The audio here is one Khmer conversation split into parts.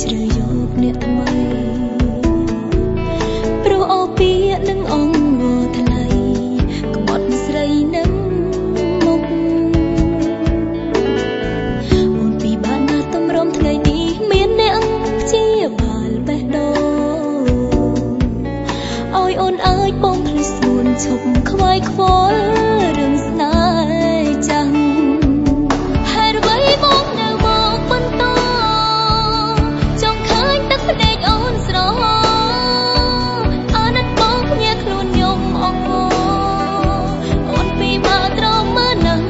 ជ្រើយកអ្នកថ្មីព្រោះអូពីនឹងអង្គថ្លៃក្បត់ស្រីនឹងមុខអូនពីបានណាតម្រុំថ្ងៃនេះមានអ្នកជាបាលបេះដូងឲ្យអូនអាចបងភ្លេចស្ងួនឈប់ខ្វាយខ្វល់រឿងស្នេហ៍ចាំងហើយអ្វីមកនៅមកបន្តចង់ឃើញទឹកភ្នែកអូនស្រស់អាណិតបងគ្នាខ្លួនខ្ញុំអងអូនពីមកត្រមមើលនឹង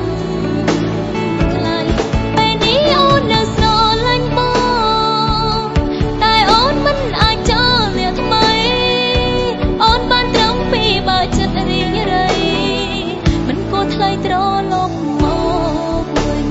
ខ្លាញ់ពេលនេះអូននៅស្រឡាញ់បងតែអូនមិនអាចចោលអ្នកថ្មីអូនបានត្រឹមពីបើចិត្តរីងរៃមិនគួរថ្លៃត្រឡប់មកវិញ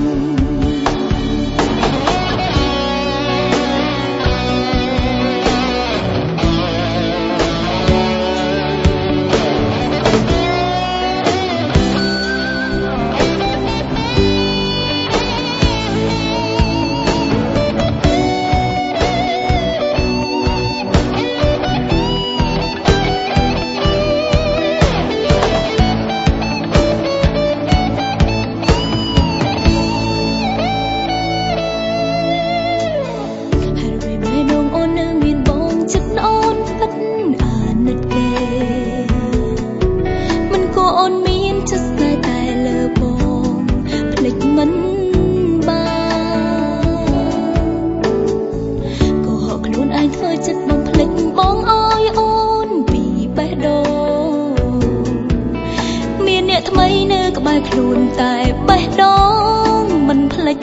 អូនមានចិត្តស្នេហ៍តែលើបងភ្លេចមិនបានក៏ហកខ្លួនឯងធ្វើចិត្តបងភ្លេចបងអើយអូនពីបេះដូងមានអ្នកថ្មីនៅក្បែរខ្លួនតែបេះដូងមិនភ្លេច